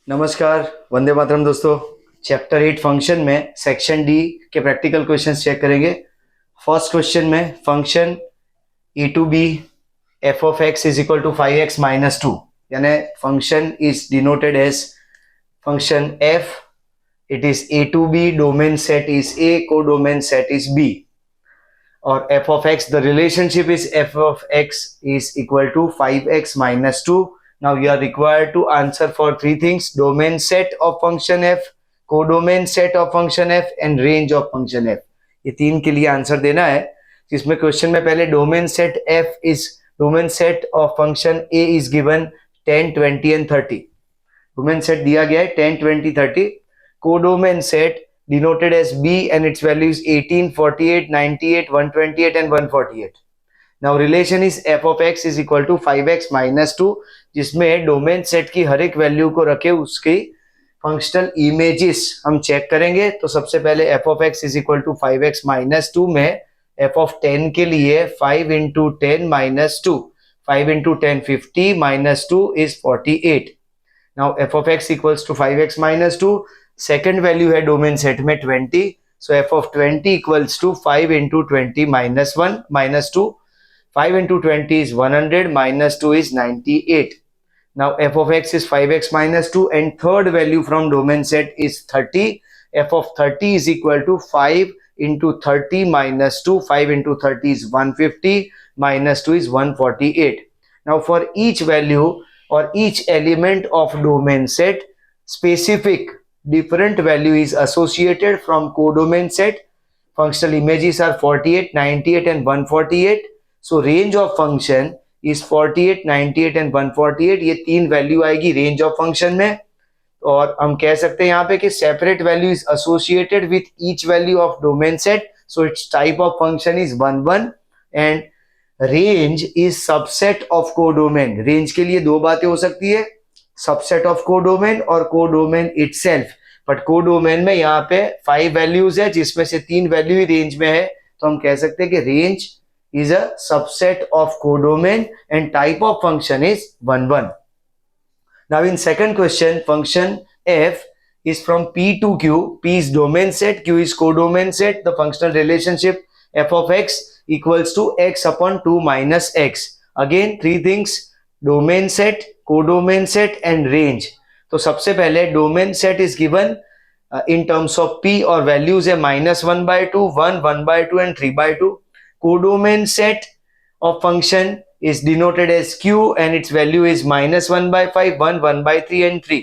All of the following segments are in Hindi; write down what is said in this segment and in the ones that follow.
नमस्कार, वंदे मातरम दोस्तों। चैप्टर 8 फंक्शन में सेक्शन डी के प्रैक्टिकल क्वेश्चंस चेक करेंगे। फर्स्ट क्वेश्चन में function e to be f of x is equal to 5x minus 2, यानी function is denoted as function f. It is a to b, domain set is a, को डोमेन सेट इज b, और f of x, the relationship is f of x is equal to 5x minus 2. Now you are required to answer for three things: domain set of function f, codomain set of function f and range of function f. ये तीन के लिए आंसर देना है, जिसमें क्वेश्चन में पहले domain set f is domain set of function a is given 10, 20 and 30. Domain set दिया गया है 10, 20, 30. Codomain set denoted as b and its values 18, 48, 98, 128 and 148. Now relation is f of x is equal to 5x minus 2, जिसमें डोमेन सेट की हर एक वैल्यू को रखे उसकी फंक्शनल इमेजेस हम चेक करेंगे. तो सबसे पहले f of x is equal to 5x minus 2 में f of 10 के लिए 5 into 10 minus 2, 5 into 10 50 minus 2 is 48. Now f of x equals to 5x minus 2. Second value है डोमेन सेट में 20, so f of 20 equals to 5 into 20 minus 1 minus 2. 5 into 20 is 100 minus 2 is 98. Now f of x is 5x minus 2 and third value from domain set is 30. F of 30 is equal to 5 into 30 minus 2. 5 into 30 is 150 minus 2 is 148. Now for each value और each element of domain set, specific different value is associated from codomain set. Functional images are 48, 98 and 148. So range of function is 48, 98 and 148. ये तीन वैल्यू आएगी रेंज ऑफ फंक्शन में, और हम कह सकते हैं यहाँ पे कि separate value is associated with each value of domain set. So it's type of function is 1 1 and range is subset of codomain. Range के लिए दो बातें हो सकती है, सबसेट ऑफ कोडोमेन और कोडोमेन इटसेल्फ. बट कोडोमेन में यहाँ पे 5 वैल्यूज है, जिसमें से 3 वैल्यू ही रेंज में है, तो हम कह सकते हैं कि range is a subset of codomain and type of function is 1 1. Now in second question, function f is from p to q. p is domain set, q is codomain set. The functional relationship f of x equals to x upon 2 minus x. Again three things: domain set, codomain set and range. तो सबसे पहले domain set is given in terms of p और वैल्यूज है -1/2, 1, 1/2 and 3/2. Codomain set of function is denoted as q and its value is -1/5, 1, 1/3 and 3.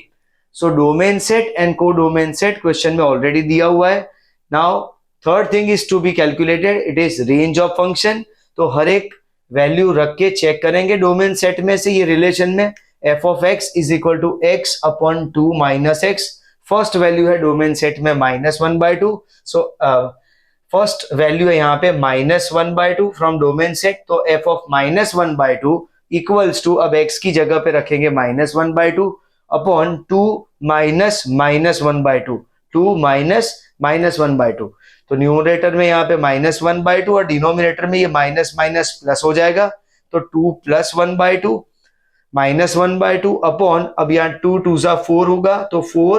So domain set and codomain set question में ऑलरेडी दिया हुआ है. Now third thing is to be calculated, it is range of function. तो हर एक वैल्यू रख के चेक करेंगे डोमेन सेट में से ये रिलेशन में. f of x is equal to x upon 2 minus x. First value है डोमेन सेट में -1/2. सो फर्स्ट वैल्यू है यहाँ पे -1/2 फ्रॉम डोमेन सेट. तो f of -1/2 इक्वल्स टू, अब x की जगह पे रखेंगे -1/2 अपॉन 2 माइनस -1/2, 2 माइनस -1/2. तो न्यूमरेटर में यहाँ पे -1/2 और डिनोमिनेटर में ये माइनस माइनस प्लस हो जाएगा. तो 2 + 1/2 -1/2 अपॉन, अब यहाँ 2 2 4 होगा, तो 4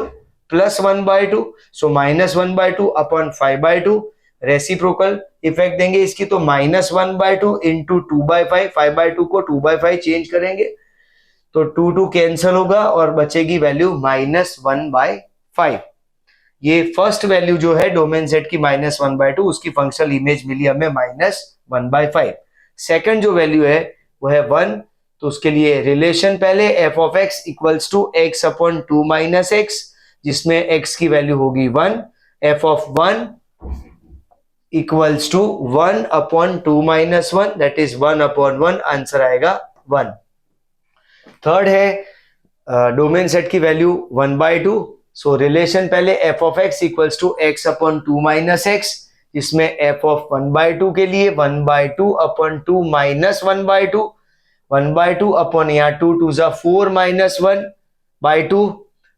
+ 1/2. सो -1/2 अपॉन 5/2. रेसिप्रोकल इफेक्ट देंगे इसकी, तो -1/2 इंटू 2/5. 5/2 को 2/5 चेंज करेंगे, तो 2 2 कैंसिल होगा और बचेगी वैल्यू -1/5. ये फर्स्ट वैल्यू जो है डोमेन सेट की -1/2, उसकी फंक्शनल इमेज मिली हमें -1/5. सेकंड जो वैल्यू है वो है 1. तो उसके लिए रिलेशन पहले f of x equals to x upon 2 minus x, जिसमें x की वैल्यू होगी 1. f of 1 equals to 1 upon 2 minus 1, that is 1 upon 1. Answer आएगा 1. थर्ड है डोमेन सेट की वैल्यू 1/2. सो रिलेशन पहले f of x equals to x upon 2 minus x, जिसमें f of 1/2 के लिए 1/2 अपॉन 2 माइनस 1/2. 1/2 अपॉन यहाँ 2 2 4 माइनस 1/2,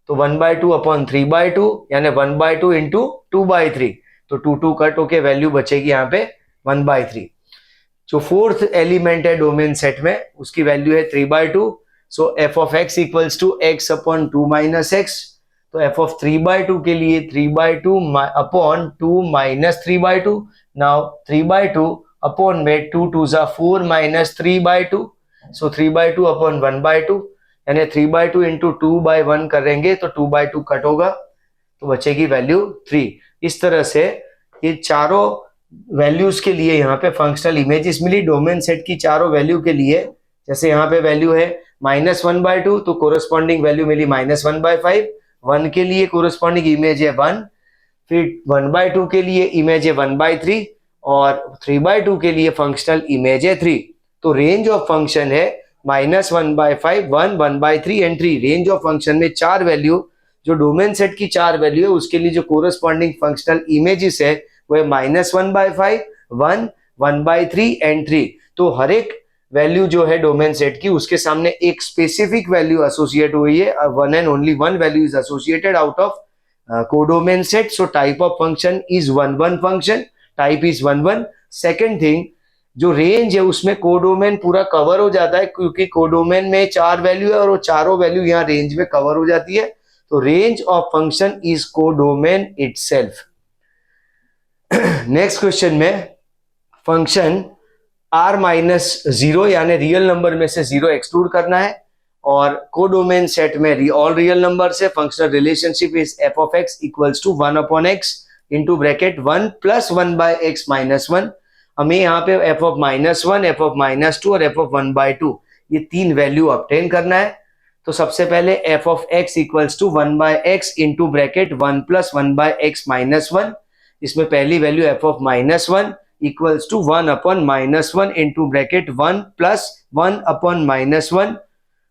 तो 1/2 अपॉन 3/2, यानी 1/2 इंटू 2/3. तो 2 2 कट होके वैल्यू बचेगी यहाँ पे 1/3. जो फोर्थ एलिमेंट है डोमेन सेट में, उसकी वैल्यू है 3/2. So f of x equals to x upon 2 minus x. तो एफ ऑफ 3/2 के लिए 3/2 अपॉन 2 माइनस 3/2। नाउ 3/2 अपॉन में 2 2 जा 4 माइनस 3/2। सो 3/2 अपॉन 1/2, यानी 3/2 इंटू 2/1 करेंगे तो 2/2 कट होगा, तो बचेगी वैल्यू 3। इस तरह से ये चारों वैल्यूज के लिए यहाँ पे फंक्शनल इमेजेस मिली डोमेन सेट की चारों वैल्यू के लिए। जैसे यहाँ पे वैल्यू है -1/2 तो कोरस्पॉन्डिंग वैल्यू मिली -1/5। 1 के लिए कोरस्पॉन्डिंग इमेज है 1, फिर 1/2 के लिए इमेज है 1/3 और 3/2 के लिए फंक्शनल इमेज है 3। तो रेंज ऑफ फंक्शन है -1/5, 1, 1/3 एंड 3। रेंज ऑफ फंक्शन में चार वैल्यू, जो डोमेन सेट की चार वैल्यू है उसके लिए जो कोरस्पॉन्डिंग फंक्शनल इमेजेस है वो है -1/5, 1, 1/3 एंड 3। तो हर एक वैल्यू जो है डोमेन सेट की उसके सामने एक स्पेसिफिक वैल्यू एसोसिएट हुई है, one and only one value is associated out of codomain set. So type of function is 1 1 function, type is 1 1। Second thing, जो रेंज है उसमें कोडोमेन पूरा कवर हो जाता है, क्योंकि कोडोमेन में चार वैल्यू है और वो चारों वैल्यू यहाँ रेंज में कवर हो जाती है। तो range of function is codomain itself. Next question में फंक्शन r-0 यानी रियल नंबर में से 0 एक्सक्लूड करना है, और कोडोमेन सेट में ऑल रियल नंबर से functional relationship is f of x equals to 1 upon x into bracket 1 plus 1 by x minus 1। हमें यहाँ पे एफ ऑफ -1, एफ ऑफ -2 और एफ ऑफ 1/2 ये तीन वैल्यू ऑब्टेन करना है। तो सबसे पहले f of x equals to 1 by x into bracket 1 plus 1 by x minus 1। इसमें पहली value f of -1 equals to 1 upon -1 into bracket 1 plus 1 upon -1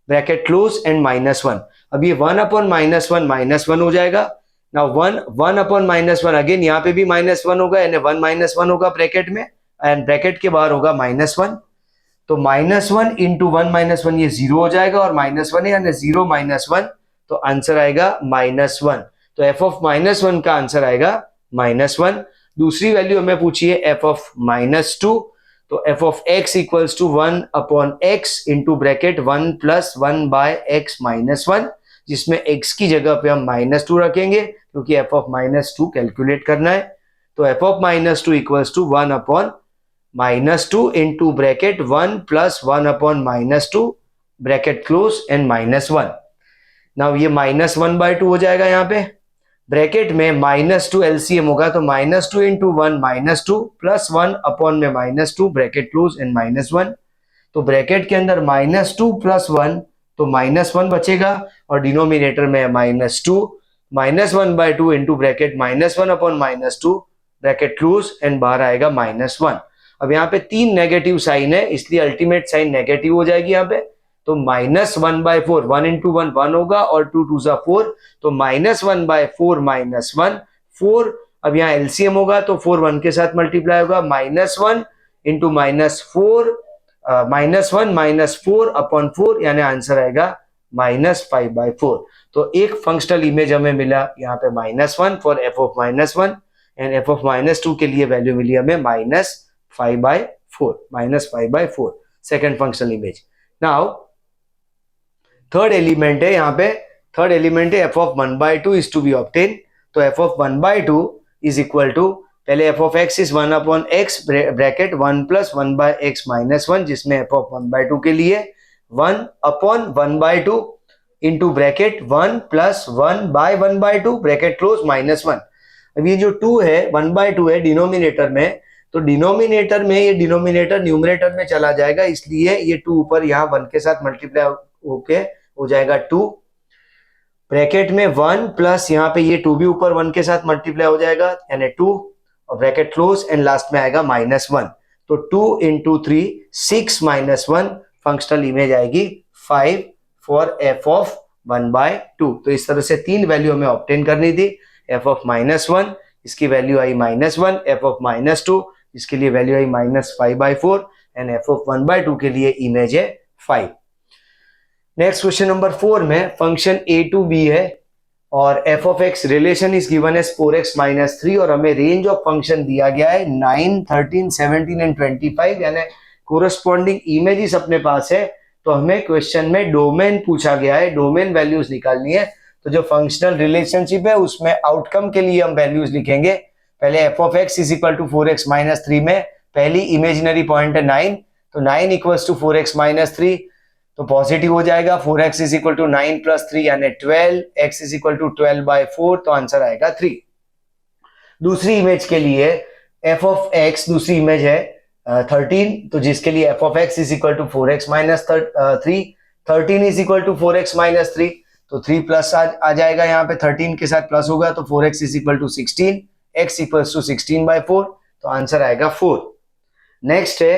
bracket close and -1। अब ये 1 अपॉन -1 हो जाएगा। ना 1 अपॉन -1 अगेन यहाँ पे भी -1 होगा, यानी 1 -1 होगा ब्रैकेट में, एंड ब्रैकेट के बाहर होगा -1। तो -1 इंटू 1 -1 ये 0 हो जाएगा, और -1 है यानी 0 -1, तो आंसर आएगा -1। तो एफ ऑफ -1 का आंसर आएगा -1। दूसरी वैल्यू हमें पूछी है एफ ऑफ -2। तो F of x equals to 1 upon x into bracket 1 plus 1 by x minus 1, जिसमें एक्स की जगह पे हम -2 रखेंगे क्योंकि एफ ऑफ -2 कैलकुलेट करना है। तो F of -2 equals to 1 upon -2 into bracket 1 plus 1 upon -2 bracket close and -1। Now ये -1/2 हो जाएगा यहाँ पे, ब्रैकेट में -2 एलसीएम होगा, तो -2 इंटू 1 -2 प्लस 1 अपॉन में -2 ब्रैकेट क्लोज एंड -1। तो ब्रैकेट के अंदर -2 प्लस 1 तो -1 बचेगा, और डिनोमिनेटर में -2 -1/2 into bracket -1 upon -2 bracket close and बाहर आएगा -1। अब यहाँ पे तीन नेगेटिव साइन है, इसलिए अल्टीमेट साइन नेगेटिव हो जाएगी यहाँ पे। तो -1/4, 1 इंटू 1 1 होगा, और 2 2 जा 4, तो -1/4 -1 4। अब यहाँ एलसीएम होगा तो 4 1 के साथ मल्टीप्लाई होगा, -1 इंटू -4 -1 -4 अपॉन 4, यानी आंसर आएगा -5/4। तो एक फंक्शनल इमेज हमें मिला यहाँ पे -1 for f of -1, and f of -2 के लिए वैल्यू मिली हमें -5/4 second functional image. Now third element है, यहाँ पे थर्ड एलिमेंट है f of 1/2 is to be obtain. तो F of 1/2 is equal to, पहले f of x is 1 upon x bracket 1 plus 1 by x minus 1, जिसमें एफ ऑफ 1/2 के लिए 1 upon 1/2 into bracket 1 plus 1 by 1/2 bracket close -1। अब ये जो 2 है 1/2 है डिनोमिनेटर में, तो डिनोमिनेटर में ये डिनोमिनेटर न्यूमरेटर में चला जाएगा, इसलिए ये 2 ऊपर यहाँ 1 के साथ मल्टीप्लाई होके हो जाएगा 2। ब्रैकेट में 1 प्लस यहाँ पे ये 2 भी ऊपर 1 के साथ मल्टीप्लाई हो जाएगा, यानी 2, और ब्रैकेट क्लोज एंड लास्ट में आएगा -1। तो 2 इंटू 3 6 -1, फंक्शनल इमेज आएगी 5 फॉर एफ ऑफ 1/2। तो इस तरह से तीन वैल्यू हमें ऑब्टेन करनी थी। एफ ऑफ -1 इसकी वैल्यू आई -1, एफ ऑफ -2 इसके लिए value I -5/4, and f of 1/2 के लिए इमेज है 5। नेक्स्ट क्वेश्चन नंबर 4 में फंक्शन a to b है, और f of x relation is given as 4x - 3, और हमें रेंज ऑफ फंक्शन दिया गया है 9, 13, 17 एंड 25, यानी कोरस्पॉन्डिंग इमेजेस अपने पास है तो हमें क्वेश्चन में डोमेन पूछा गया है, डोमेन वैल्यूज निकालनी है। तो जो फंक्शनल रिलेशनशिप है उसमें आउटकम के लिए हम वैल्यूज लिखेंगे। पहले f of x is equal to 4x-3 में पहली इमेजिनरी पॉइंट है 9, तो 9 इक्वल्स टू 4x-3, तो पॉजिटिव हो जाएगा। 4x is equal to 9 plus 3 यानी 12, x इज इक्वल टू 12/4, तो आंसर आएगा 3। दूसरी इमेज के लिए एफ ऑफ एक्स, दूसरी इमेज है 13, तो जिसके लिए f of x is equal to 4x-3, 13 is equal to 4x-3, तो 3 प्लस आ जाएगा, यहाँ पे 13 के साथ प्लस होगा, तो 4x is equal to 16, x equals to 16/4, तो आंसर आएगा 4। नेक्स्ट है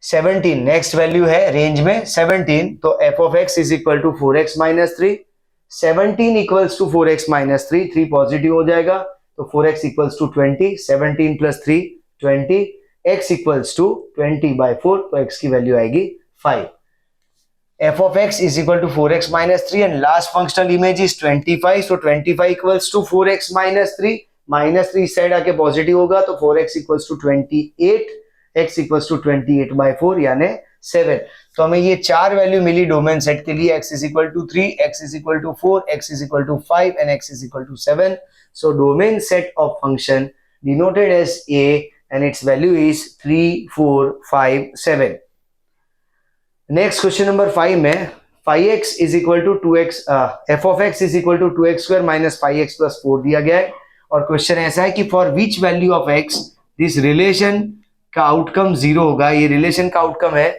17, नेक्स्ट वैल्यू है रेंज में 17, तो F of x is equal to 4x-3, 17 equals to 4x-3, 3 positive हो जाएगा, तो 4x equals to 20, 17 plus 3 20, x equals to 20/4, तो x की वैल्यू आएगी 5। f of x is equal to 4x-3 and last functional image is 25, so 25 equals to 4x-3, -3 इस साइड आके पॉजिटिव होगा, तो 4x equals to 28, x equals to 28/4 यानी 7। तो हमें ये चार वैल्यू मिली डोमेन सेट के लिए, x is equal to 3, x is equal to 4, x is equal to 5 and x is equal to 7. So domain set of function denoted as A and its value is 3, 4, 5, 7. Next question number 5 में 5x is equal to 2x, f of x is equal to 2x² minus 5x plus 4 दिया गया है, और क्वेश्चन ऐसा है कि for which value of x this relation का आउटकम 0 होगा। ये रिलेशन का आउटकम है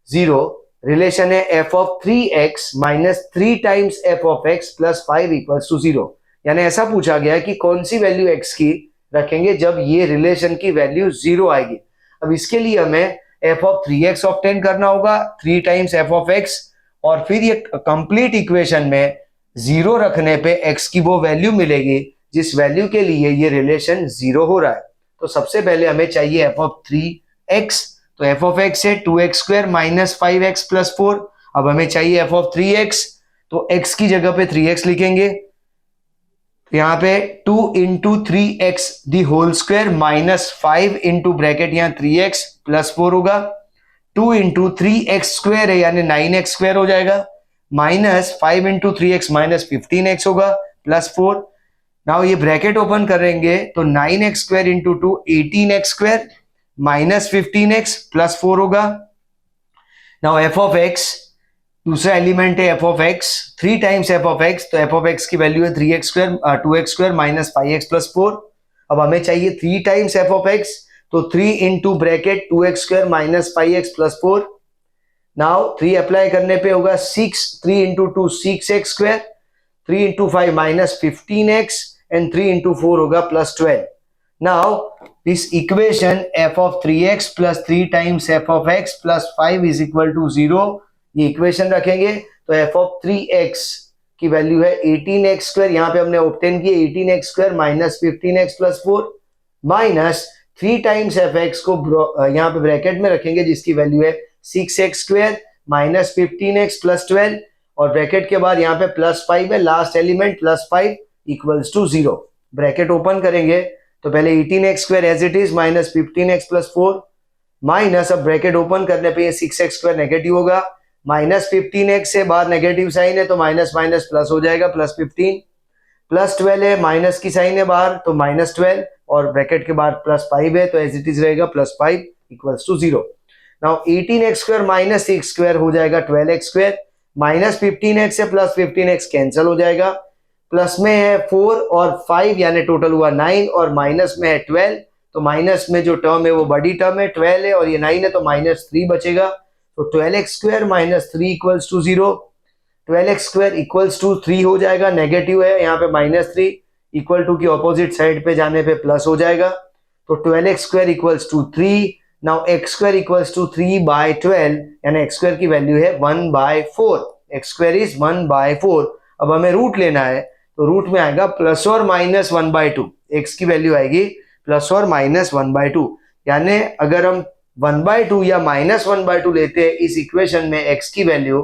0, रिलेशन है f of 3x minus 3 times f of x plus 5 equals to 0, यानी ऐसा पूछा गया है कि कौन सी वैल्यू x की रखेंगे जब ये रिलेशन की वैल्यू 0 आएगी। अब इसके लिए हमें f ऑफ 3x ऑब्टेन करना होगा, 3 टाइम्स f ऑफ x, और फिर ये कंप्लीट इक्वेशन में 0 रखने पे x की वो वैल्यू मिलेगी जिस वैल्यू के लिए ये रिलेशन 0 हो रहा है। तो सबसे पहले हमें चाहिए f ऑफ 3x, तो f ऑफ x है 2x² माइनस 5x प्लस 4। अब हमें चाहिए f ऑफ 3x, तो x की जगह पे 3x लिखेंगे, तो यहाँ पे 2 into 3x the whole square minus 5 into bracket यहाँ 3x प्लस 4 होगा, 2 इंटू 3x स्क्वायर है यानी 9x स्क्वायर हो जाएगा, minus 5 into 3x minus 15x होगा प्लस 4। नाउ ये ब्रैकेट ओपन करेंगे तो 9x square into 2 18x square minus 15x plus 4 होगा। नाउ एफ ऑफ एक्स, दूसरा एलिमेंट है f of x, 3 times f of x, तो f ऑफ x की वैल्यू है 3x² 2x² minus 5x plus 4। अब हमें चाहिए 3 टाइम्स f ऑफ x, तो 3 into bracket 2x² minus 5x plus 4। Now 3 apply करने पे होगा 6, 3 इंटू 2 6x², 3 इंटू 5 माइनस 15x एंड 3 इंटू 4 होगा plus 12। Now this equation f of 3x plus 3 times f of x plus 5 is equal to 0, ये इक्वेशन रखेंगे तो f ऑफ 3x की वैल्यू है 18x², यहाँ पे हमने ऑब्टेन किया 18x² minus 15x plus 4 minus 3 times fx को यहाँ पे ब्रैकेट में रखेंगे जिसकी वैल्यू है 6x² माइनस 15x प्लस 12, और ब्रैकेट के बाद यहाँ पे प्लस 5 है, last element plus 5 equals to 0। Bracket open करेंगे तो पहले 18x² as it is minus 15x plus 4 minus, अब ब्रैकेट ओपन करने पे ये 6x² नेगेटिव होगा, माइनस 15x से बाद नेगेटिव साइन है तो माइनस माइनस प्लस हो जाएगा प्लस 15, प्लस 12 है माइनस की साइन है बाहर तो माइनस 12, और ब्रैकेट के बाद प्लस 5 है तो एज इट इज रहेगा plus 5 equals to 0। Now 18x² minus 6x² हो जाएगा 12x², माइनस 15x से प्लस 15x कैंसिल हो जाएगा, प्लस में है 4 और 5 यानी टोटल हुआ 9, और माइनस में है 12, तो माइनस में जो टर्म है वो बड़ी टर्म है 12 है और ये 9 है तो माइनस 3 बचेगा, तो 12x² minus 3 equals to 0, 12x² equals to 3 हो जाएगा, नेगेटिव है यहाँ पे माइनस 3, इक्वल टू की ऑपोजिट साइड पे जाने पे प्लस हो जाएगा, तो 12x² equals to 3। Now x² equals to 3/12 यानी x² की वैल्यू है 1/4, x² इज 1/4। अब हमें रूट लेना है तो रूट में आएगा प्लस और माइनस 1/2, x की वैल्यू आएगी प्लस और माइनस 1/2, यानी अगर हम 1/2 या माइनस 1/2 लेते हैं इस इक्वेशन में x की वैल्यू,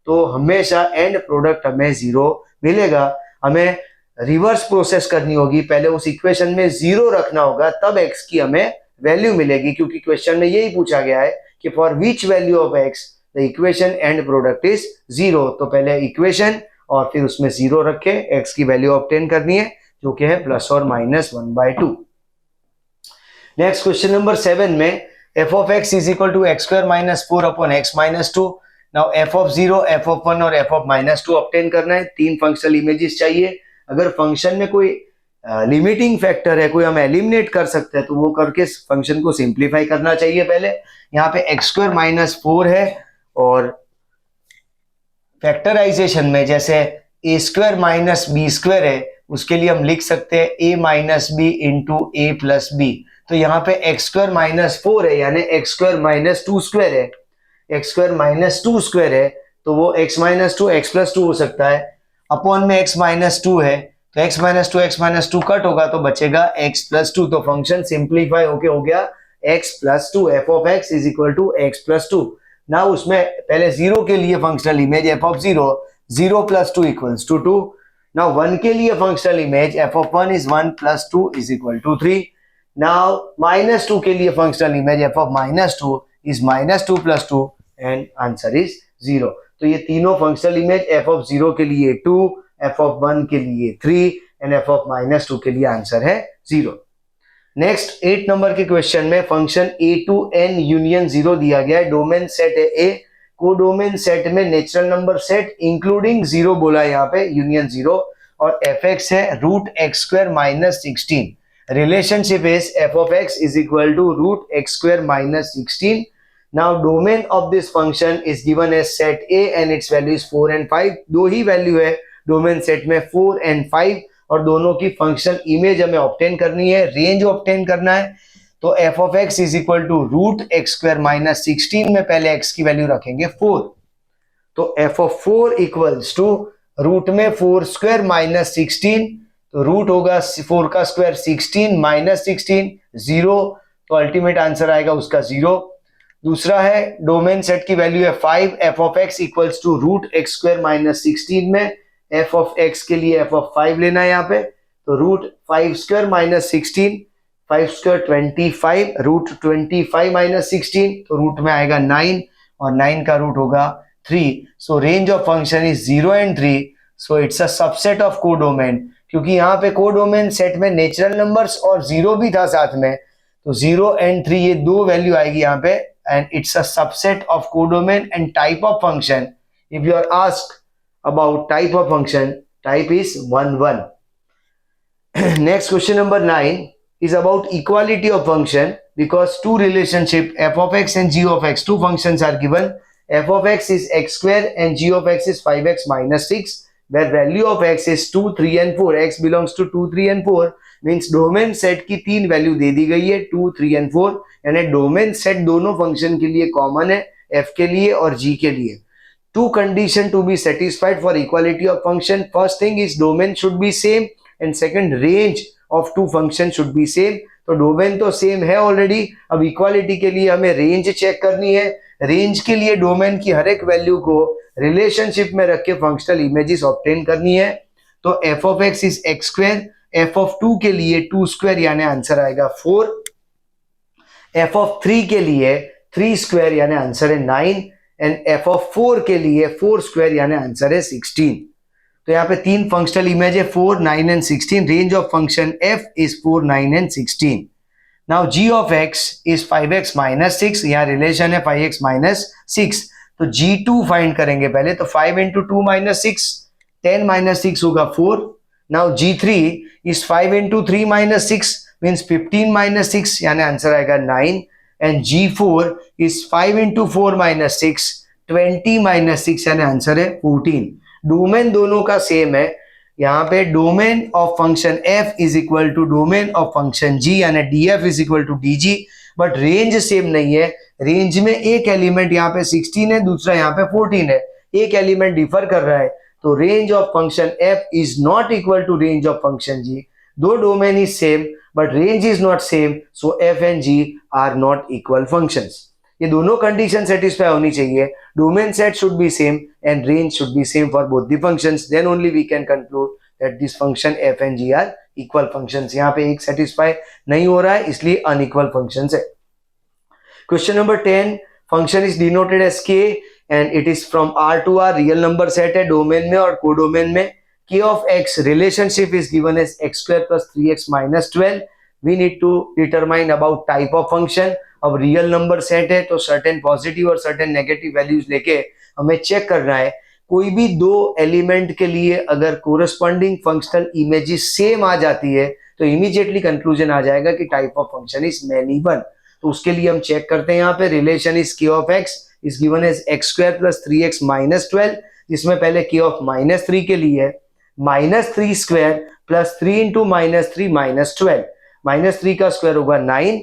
तो हमेशा एंड प्रोडक्ट हमें 0 मिलेगा। हमें रिवर्स प्रोसेस करनी होगी, पहले उस इक्वेशन में 0 रखना होगा तब x की हमें वैल्यू मिलेगी, क्योंकि क्वेश्चन में यही पूछा गया है कि for which value of x the equation and product is 0। तो पहले इक्वेशन और फिर उसमें 0 रखे, x की वैल्यू ऑब्टेन करनी है जो कि है प्लस और माइनस 1/2। नेक्स्ट क्वेश्चन नंबर 7 में f of x is equal to x square minus 4 upon x minus 2। Now f of 0, f of 1 और f of minus 2 ऑब्टेन करना है। तीन फंक्शनल इमेजेस चाहिए। अगर फंक्शन में कोई लिमिटिंग फैक्टर है, कोई हम एलिमिनेट कर सकते हैं, तो वो करके फंक्शन को सिंप्लीफाई करना चाहिए। पहले यहाँ पे एक्स स्क्वायर माइनस 4 है और फैक्टराइजेशन में जैसे ए स्क्वायर माइनस बी स्क्वायर है, उसके लिए हम लिख सकते हैं ए माइनस बी इंटू ए प्लस बी। तो यहाँ पे एक्स स्क्वायर माइनस 4 है यानी एक्स स्क्वायर माइनस 2 स्क्वायर है। एक्स स्क्वायर माइनस 2 स्क्वायर है तो वो एक्स माइनस 2 एक्स प्लस 2 हो सकता है। अपॉन में एक्स माइनस 2 है तो x माइनस टू कट होगा तो बचेगा x प्लस 2। तो फंक्शन सिंप्लीफाई होके हो गया x plus 2। F of x is equal to x plus 2। ना उसमें पहले 0 के लिए functional image f of 0, 0 plus 2 equals to 2। Now 1 के लिए functional image f of 1 is 1 plus 2 is equal to 3। Now minus 2 के लिए functional image f of minus 2 is minus 2 plus 2 and answer is 0। तो ये तीनों फंक्शनल इमेज f ऑफ 0 के लिए 2, f ऑफ 1 के लिए 3 एंड f ऑफ माइनस 2 के लिए आंसर है 0। नेक्स्ट 8 नंबर के क्वेश्चन में function a to n union 0 दिया गया है। डोमेन सेट है A, कोडोमेन सेट में नेचुरल नंबर सेट इंक्लूडिंग 0 बोला है यहाँ पे यूनियन 0, और fx है root x square minus 16। Relationship is f of x is equal to root x square minus 16। Now domain of this function is given as set A and its value is 4 and 5। दो ही वैल्यू है डोमेन सेट में 4 and 5 और दोनों की फंक्शनल इमेज हमें ऑब्टेन करनी है, रेंज ऑब्टेन करना है। तो f of x is equal to root x square minus 16 में पहले x की वैल्यू रखेंगे 4। तो f of 4 equals to root में 4 स्क्वायर माइनस 16, तो रूट होगा 4 का स्क्वायर 16 माइनस 16 0, तो अल्टीमेट आंसर आएगा उसका 0। दूसरा है डोमेन सेट की वैल्यू है 5, f of x equals to root x square minus 16 में f ऑफ x के लिए f ऑफ 5 लेना है यहाँ पे, तो root 5 square minus 16, 5 square 25, root 25 minus 16, तो रूट में आएगा 9 और 9 का रूट होगा 3। सो range of function is 0 and 3। So it's a subset of codomain, क्योंकि यहाँ पे कोडोमेन सेट में नेचुरल नंबर्स और 0 भी था साथ में, तो 0 and 3 ये दो वैल्यू आएगी यहाँ पे, and it's a subset of codomain and type of function. If you are asked about type of function, type is 1 1। Next question number 9 is about equality of function, because two relationship f of x and g of x, two functions are given। f of x is x square and g of x is 5x minus 6, where value of x is 2, 3 and 4। x belongs to 2, 3 and 4 means domain set की तीन वैल्यू दे दी गई है 2, 3 and 4, यानी डोमेन सेट दोनों फंक्शन के लिए कॉमन है, f के लिए और g के लिए। Two condition to be satisfied for equality of function. First thing is domain should be same and second range of two function should be same. तो डोमेन तो सेम है ऑलरेडी, अब इक्वालिटी के लिए हमें रेंज चेक करनी है। रेंज के लिए डोमेन की हर एक वैल्यू को रिलेशनशिप में रख के फंक्शनल इमेजेस ऑब्टेन करनी है। तो f of x is x square, f of 2 के लिए 2 स्क्वायर यानी आंसर आएगा 4, f ऑफ 3 के लिए 3 स्क्वायर यानी आंसर है 9 एंड f ऑफ 4 के लिए 4 स्क्वायर यानी आंसर है 16। तो यहाँ पे तीन फंक्शनल इमेज है 4, 9 and 16। Range of function f is 4, 9 and 16। Now g of x is 5x minus 6, यहाँ रिलेशन है 5x माइनस 6, तो g2 फाइंड करेंगे पहले। तो 5 इंटू 2 माइनस 6, 10 माइनस 6 होगा 4। Now G3 is 5 into 3 minus 6 means 15 minus 6 यानी आंसर आएगा 9 and G4 is 5 into 4 minus 6 20 minus 6 यानी आंसर है 14। डोमेन दोनों का सेम है, यहाँ पे domain of function f is equal to domain of function g यानी df is equal to dg, but range same नहीं है। रेंज में एक एलिमेंट यहाँ पे 16 है, दूसरा यहाँ पे 14 है, एक एलिमेंट डिफर कर रहा है, तो range of function f is not equal to range of function g। दो domain is same but range is not same, so f and g are not equal functions. ये दोनों कंडीशन सेटिस्फाई होनी चाहिए, domain set should be same and range should be same for both the functions, then only we can conclude that this function f and g are equal functions. यहाँ पे एक सेटिस्फाई नहीं हो रहा है इसलिए अनइक्वल फंक्शंस है। Question number 10, function is denoted as k and it is from R to R, real number set है डोमेन में और कोडोमेन में. K of x relationship is given as x square plus 3x minus 12. We need to determine about type of function. अब रियल नंबर सेट है तो सर्टेन पॉजिटिव और सर्टेन नेगेटिव वैल्यूज लेके हमें चेक करना है. कोई भी दो एलिमेंट के लिए अगर कोरस्पॉन्डिंग फंक्शनल इमेजेस सेम आ जाती है तो इमीडिएटली कंक्लूजन आ जाएगा कि type of function is many one. तो उसके लिए हम चेक करते हैं. यहाँ पे relation is K of x is given as x square plus 3x minus 12, जिसमें पहले K of minus 3 के लिए -3 स्क्वायर प्लस 3 इंटू -3 -12. -3 का स्क्वायर होगा 9,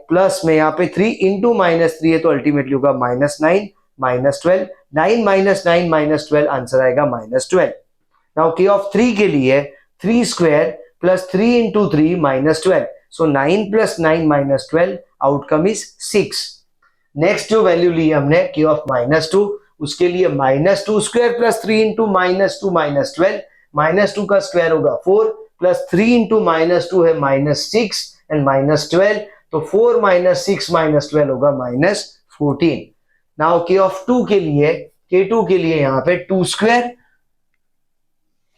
प्लस में यहाँ पे 3 इंटू -3 है तो अल्टीमेटली होगा -9 -12. 9 -9 -12 आंसर आएगा -12. नाउ K of 3 के लिए 3 square plus 3 into 3 -12. So 9 + 9 -12 outcome is 6. Next जो वैल्यू ली हमने K of -2, उसके लिए -2 स्क्वायर प्लस 3 इंटू -2 -12. -2 का स्क्वायर होगा 4 प्लस 3 इंटू -2 है -6 एंड -12, तो 4 - 6 -12 होगा -14. नाउ K of 2 के लिए, K2 के लिए यहाँ पे 2 स्क्वायर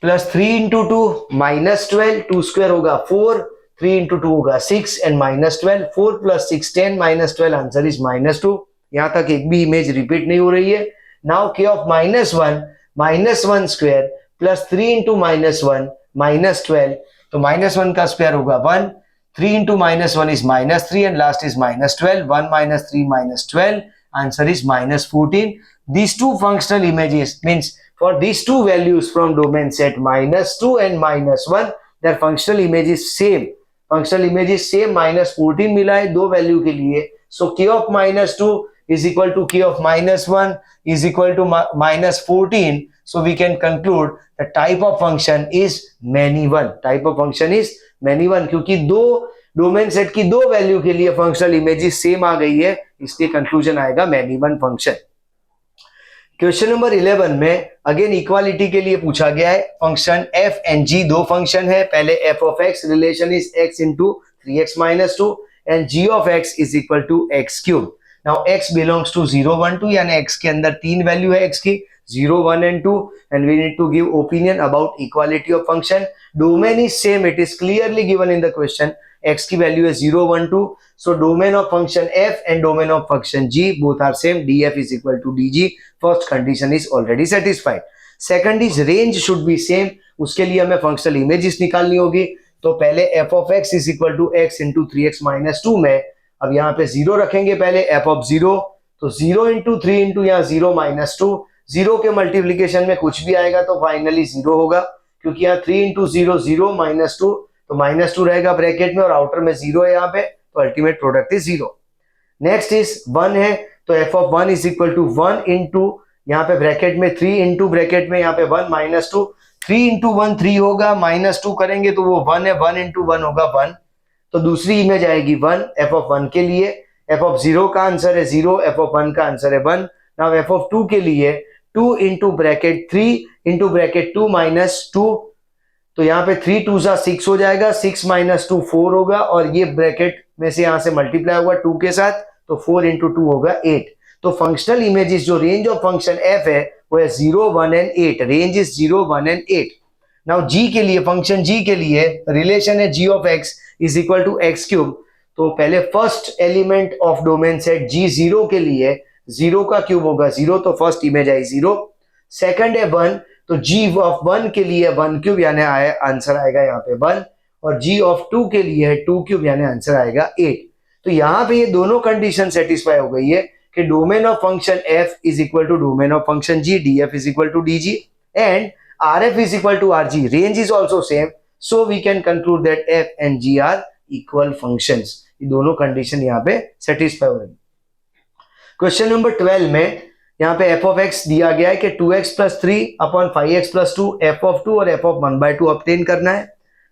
प्लस 3 इंटू 2 -12, 2 स्क्वायर होगा 4, 3 इंटू 2 होगा 6 एंड -12, 4 + 6 10 -12 आंसर इज -2. यहां तक एक भी इमेज रिपीट नहीं हो रही है. Now K of -1 square plus 3 into -1 -12, तो -1 का स्क्वायर होगा 1, 3 into -1 is -3 and last is -12, 1 - 3 -12 answer is -14. These two functional images means for these two values from domain set -2 and -1, their functional image is same. Functional image is same, -14 मिला है दो वैल्यू के लिए. So K of -2 is equal to K of -1 is equal to -14. So we can conclude the type of function is many one. Type of function is many one क्योंकि दो डोमेन सेट की दो वैल्यू के लिए फंक्शनल इमेजेस सेम आ गई है, इसलिए कंक्लूजन आएगा many one function. Question number 11 में अगेन इक्वालिटी के लिए पूछा गया है. फंक्शन f एंड g दो फंक्शन है. पहले f of x relation is x into 3x minus 2 and g of x is equal to x cube. Now x belongs to 0 1 2 यानी x के अंदर तीन वैल्यू है x की 0 1 and 2 and we need to give opinion about equality of function. Domain is same, it is clearly given in the question. X की वैल्यू है 0 1 2, so domain of function f and domain of function g both are same. df is equal to dg. First condition is already satisfied. Second is range should be same. उसके लिए हमें फंक्शनल इमेजेस निकालनी होगी. तो पहले f of x is equal to x into 3x minus 2 में अब यहाँ पे 0 रखेंगे पहले f of 0, तो 0 into 3 into यहाँ 0 minus 2, 0 के मल्टीप्लीकेशन में कुछ भी आएगा तो फाइनली 0 होगा क्योंकि यहाँ 3 into 0 0 minus 2, तो -2 रहेगा ब्रैकेट में और आउटर में 0 है यहाँ पे, तो ultimate product is 0. Next is 1 है तो f of 1 is equal to 1 into यहाँ पे ब्रैकेट में 3 into ब्रैकेट में यहाँ पे 1 minus 2, 3 into 1 3 होगा, -2 करेंगे तो वो 1 है, 1 into 1 होगा 1, तो दूसरी इमेज आएगी 1 f of 1 के लिए. f of 0 का आंसर है 0, f of 1 का आंसर है 1. नाउ f of 2 के लिए 2 into bracket 3 into bracket 2 minus 2, तो यहाँ पे 3 2 6 हो जाएगा, 6 minus 2 4 होगा और ये ब्रैकेट में से यहाँ से मल्टीप्लाई होगा 2 के साथ, तो 4 into 2 होगा 8. तो फंक्शनल इमेजेस जो रेंज ऑफ फंक्शन f है वो है 0 1 and 8. Range is 0 1 and 8. Now g के लिए, फंक्शन g के लिए रिलेशन है g of x is equal to x cube. तो पहले first element of domain set g0 के लिए 0 का क्यूब होगा 0, तो फर्स्ट इमेज आई 0. सेकंड है 1, तो g of 1 के लिए 1 क्यूब यानी आंसर आएगा यहाँ पे 1, और g of 2 के लिए है 2 क्यूब यानी आंसर आएगा 8. तो यहाँ पे ये दोनों कंडीशन सेटिस्फाई हो गई है कि domain of function f is equal to domain of function g, df is equal to dg and rf is equal to rg. Range is also same, so we can conclude that f and g are equal functions. ये दोनों कंडीशन यहाँ पे सेटिस्फाई हो रही. क्वेश्चन नंबर 12 में यहाँ पे f of x दिया गया है कि 2x plus 3 upon 5x plus 2 f of 2 और f of 1/2 ऑब्टेन करना है.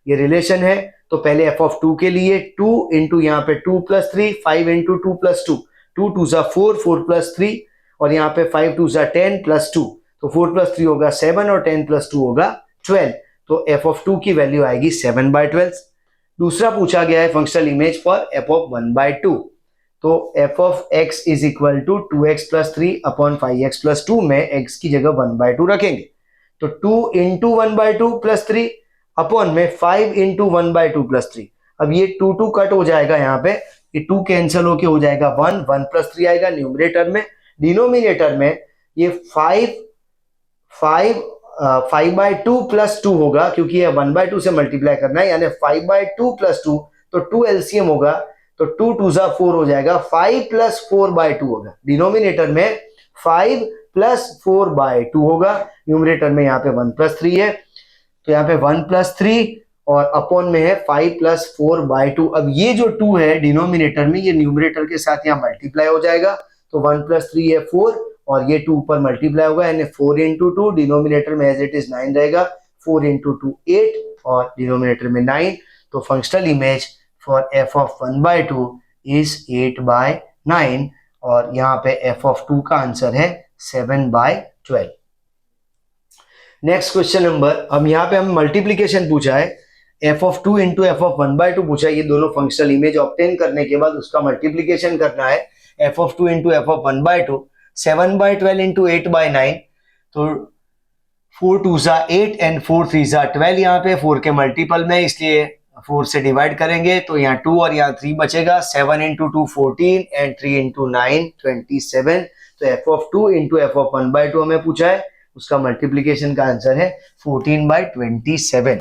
ये रिलेशन है, तो पहले f of 2 के लिए 2 इंटू यहाँ पे 2 plus 3, 5 इंटू 2 plus 2, 2 2 4, 4 plus 3 और यहाँ पे 5 2 10 plus 2, तो 4 plus 3 होगा 7 और 10 plus 2 होगा 12. तो f of 2 की वैल्यू आएगी 7/12. दूसरा पूछा गया है functional image for f of 1/2, तो F of x is equal to 2x plus 3 upon 5x plus 2 में x की जगह 1/2 रखेंगे, तो 2 इंटू 1/2 प्लस 3 अपॉन में 5 इंटू 1/2 प्लस 3। अब ये 2 कट हो जाएगा, यहाँ पे ये 2 कैंसिल होके हो जाएगा 1 प्लस 3 आएगा न्यूमरेटर में। डिनोमिनेटर में ये 5/2 प्लस 2 होगा, क्योंकि ये 1/2 से मल्टीप्लाई करना है, यानी 5/2 प्लस 2, तो 2 एलसीएम होगा, तो 2 2 जा 4 हो जाएगा, 5 प्लस 4/2 होगा। डिनोमिनेटर में 5 प्लस 4/2 होगा, न्यूमरेटर में यहाँ पे 1 प्लस 3 है, तो यहाँ पे 1 प्लस 3 और अपॉन में है 5 प्लस 4/2। अब ये जो 2 है डिनोमिनेटर में, ये न्यूमरेटर के साथ यहाँ मल्टीप्लाई हो जाएगा, तो 1 प्लस 3 है 4 और ये 2 ऊपर मल्टीप्लाई होगा, यानी 4 इंटू 2, डिनोमिनेटर में एज इट इज 9 रहेगा, 4 इंटू 2 8 और डिनोमिनेटर में 9। तो functional image for f of 1/2 is 8/9 और यहाँ पे एफ ऑफ 2 का आंसर है 7/12। नेक्स्ट क्वेश्चन नंबर, अब यहाँ पे हम मल्टीप्लीकेशन पूछा है, f of 2 into F of 1/2 पूछा है। ये दोनों फंक्शनल इमेज ऑब्टेन करने के बाद उसका मल्टीप्लीकेशन करना है। F of 2 into F of 1/2, 7/12 into 8/9, तो 4 2 जा 8 एंड 4 3 जा 12, यहाँ पे 4 के मल्टीपल में, इसलिए 4 से डिवाइड करेंगे तो यहाँ 2 और यहाँ 3 बचेगा, 7 इंटू 2 14 एंड 3 इंटू 9 27। तो F of 2 into F of 1/2 हमें पूछा है, उसका मल्टीप्लीकेशन का आंसर है 14/27।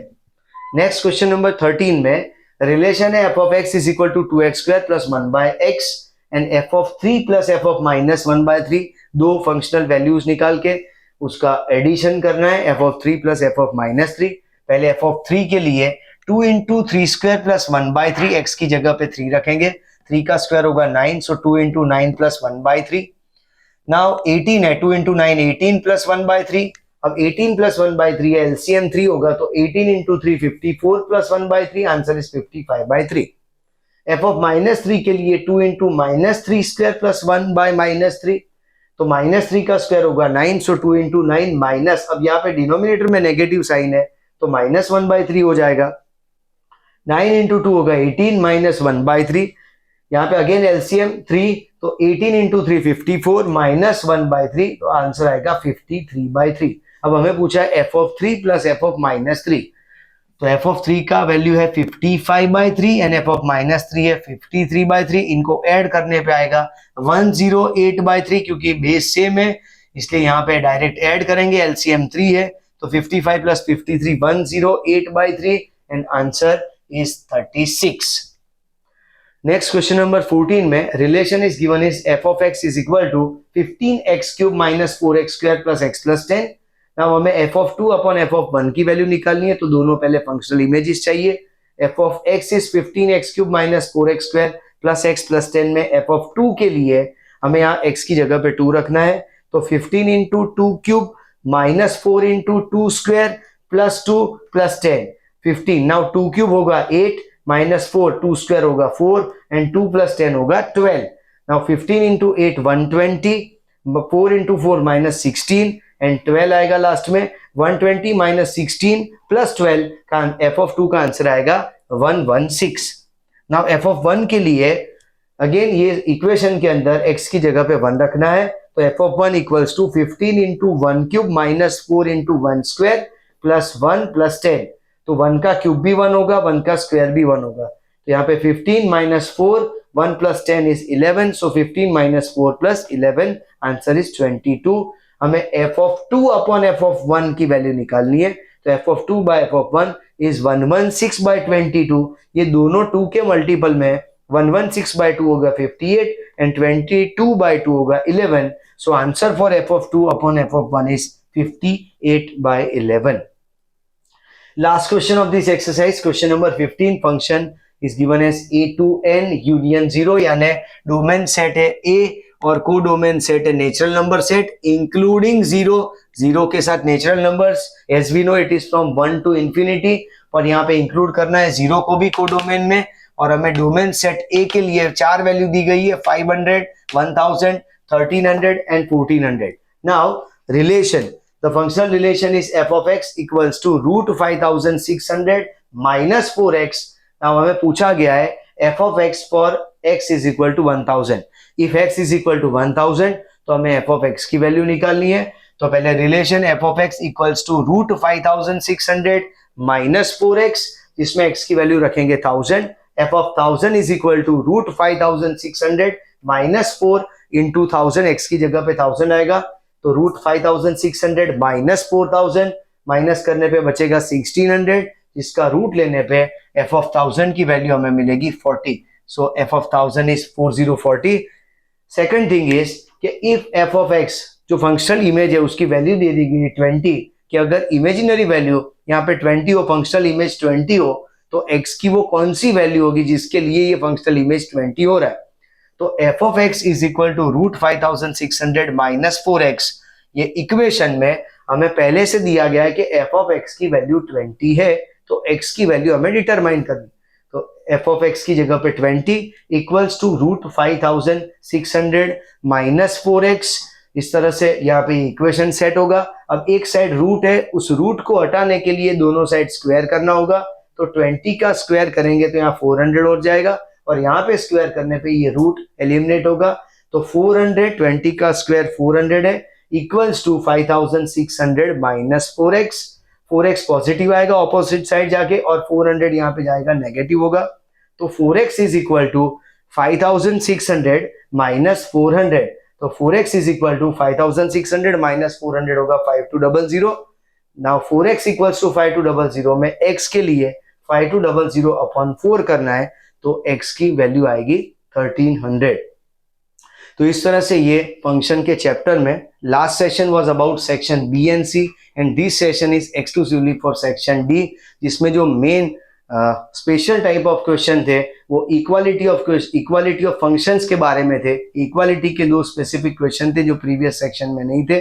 नेक्स्ट क्वेश्चन नंबर 13 में रिलेशन है f of x is equal to 2x square plus 1/x and f of 3 plus f of minus 1/3, दो फंक्शनल वैल्यूज निकाल के उसका एडिशन करना है, f of 3 plus f of minus 3। पहले एफ ऑफ 3 के लिए 2 इंटू 3 स्क्वायर प्लस 1/3, एक्स की जगह पे 3 रखेंगे, 3 का स्क्वायर होगा 9, सो 2 इंटू 9 प्लस 1/3। नाउ 18 है, 2 इंटू 9 18 प्लस 1/3। अब 18 प्लस 1/3 है, एलसीएम 3 होगा, तो 18 into 3 54 plus 1/3, answer is 55/3। F of minus 3 के लिए 2 इंटू माइनस 3 स्क्वायर प्लस 1/-3, तो माइनस 3 का स्क्वायर होगा 9, सो 2 इंटू 9 माइनस, अब यहाँ पे डिनोमिनेटर में नेगेटिव साइन है तो माइनस 1/3 हो जाएगा, 9 इंटू 2 होगा 18 माइनस 1/3, यहाँ पे अगेन एलसीएम 3, तो 18 इंटू 3 54 माइनस 1/3, तो आंसर आएगा 53/3। अब हमें पूछा है f of 3 plus f of minus 3, तो एफ ऑफ 3 का वैल्यू है 55/3 एंड एफ ऑफ माइनस 3 है 53/3, इनको ऐड करने पे आएगा 108/3, क्योंकि बेस सेम है इसलिए यहाँ पे डायरेक्ट ऐड करेंगे, एलसीएम 3 है, तो 55 plus 53 108/3 and answer is 36। Next question number 14 में relation is given is f of x is equal to 15x³ minus 4x² plus x plus 10। Now हमें F of 2 upon F of 1 की वैल्यू निकालनी है, तो दोनों पहले फंक्शनल इमेजेस चाहिए। F of x is 15x³ minus 4x² plus x plus 10 में एफ ऑफ 2 के लिए हमें यहाँ x की जगह पे 2 रखना है, तो 15 into 2³ minus 4 into 2² plus 2 plus 10 15। Now 2³ होगा 8 माइनस 4 2² होगा 4 एंड 2 प्लस 10 होगा 12। Now 15 into 8 120, 4 into 4 minus 16 and 12 आएगा लास्ट में, 120 माइनस 16 प्लस 12 का एफ ऑफ 2 का आंसर आएगा 116। नाउ एफ ऑफ 1 के लिए अगेन ये इक्वेशन के अंदर x की जगह पे 1 रखना है, तो F of 1 equals to 15 into 1³ minus 4 into 1² plus 1 plus 10, तो 1 का क्यूब भी 1 होगा, 1 का स्क्वायर भी 1 होगा, तो यहाँ पे 15 minus 4 1 plus 10 is 11, so 15 minus 4 plus 11 answer is 22। हमें F of 2 upon F of 1 की वैल्यू निकालनी है, तो F of 2 by F of 1 is 116/22, ये दोनों 2 के मल्टीपल में 116/2 होगा 58 एंड 22/2 होगा 11, so answer for f of 2 upon F of 1 is 58/11। Last question of this exercise, question number 15, function is given as a to n union 0, यानी डोमेन सेट है A और को डोमेन सेट है नेचुरल नंबर सेट इंक्लूडिंग 0, 0 के साथ natural numbers, as we know it is from 1 to infinity, पर यहाँ पे इंक्लूड करना है 0 को भी को डोमेन में, और हमें डोमेन सेट A के लिए 4 वैल्यू दी गई है 500, 1000, 1300 and 1400। Now relation, the functional relation is f of x equals to root 5600 minus 4x। now हमें पूछा गया है f of x for x is equal to 1000। If x is equal to 1000 तो हमें एफ ऑफ एक्स की वैल्यू निकालनी है। तो पहले relation F of x equals to root 5600 minus 4x, जिसमें x की वैल्यू रखेंगे 1000। F of 1000 is equal to root 5600 minus 4 into 1000, x की जगह पे 1000 आएगा, तो रूट 5600 माइनस 4000, माइनस करने पे बचेगा 1600, जिसका रूट लेने पे एफ ऑफ 1000 की वैल्यू हमें मिलेगी 40। So f of 1000 is 4040। Second thing is कि इफ एफ ऑफ एक्स जो फंक्शनल इमेज है उसकी वैल्यू दे दी गई 20, कि अगर इमेजिनरी वैल्यू यहाँ पे 20 हो, फंक्शनल इमेज 20 हो, तो x की वो कौन सी वैल्यू होगी जिसके लिए ये फंक्शनल इमेज 20 हो रहा है। तो F of x is equal to root 5600 minus 4x, ये इक्वेशन में हमें पहले से दिया गया है कि एफ ऑफ एक्स की वैल्यू 20 है, तो x की वैल्यू हमें डिटरमाइन करनी। तो एफ ऑफ एक्स की जगह पे 20 equals to root 5600 minus 4x, इस तरह से यहाँ पे इक्वेशन सेट होगा। अब एक साइड रूट है, उस रूट को हटाने के लिए दोनों साइड स्क्वायर करना होगा, तो 20 का स्क्वायर करेंगे तो यहाँ 400 हो जाएगा, और यहाँ पे स्क्वायर करने पे ये रूट एलिमिनेट होगा। तो 400, 20 का स्क्वायर 400 है, equals to 5600 minus 4x। 4x positive आएगा ऑपोजिट साइड जाके, और 400 यहाँ पे जाएगा नेगेटिव होगा। तो 4x is equal to 5600 minus 400, तो 4x is equal to 5600 minus 400 होगा 5200। नाउ 4x इक्वल्स टू 5200 में x के लिए 5200 अपॉन 4 करना है, तो x की वैल्यू आएगी 1300। तो इस तरह से ये फंक्शन के चैप्टर में last session was about section B and C, and this session is exclusively for section D, जिसमें जो main special type of question थे वो इक्वालिटी ऑफ फंक्शंस के बारे में थे। इक्वालिटी के दो स्पेसिफिक क्वेश्चन थे जो प्रीवियस सेक्शन में नहीं थे,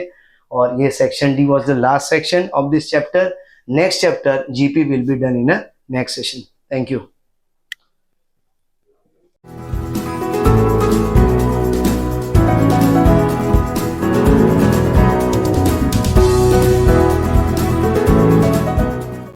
और ये section D was the last section of this chapter. Next chapter GP will be done in a next session. Thank you.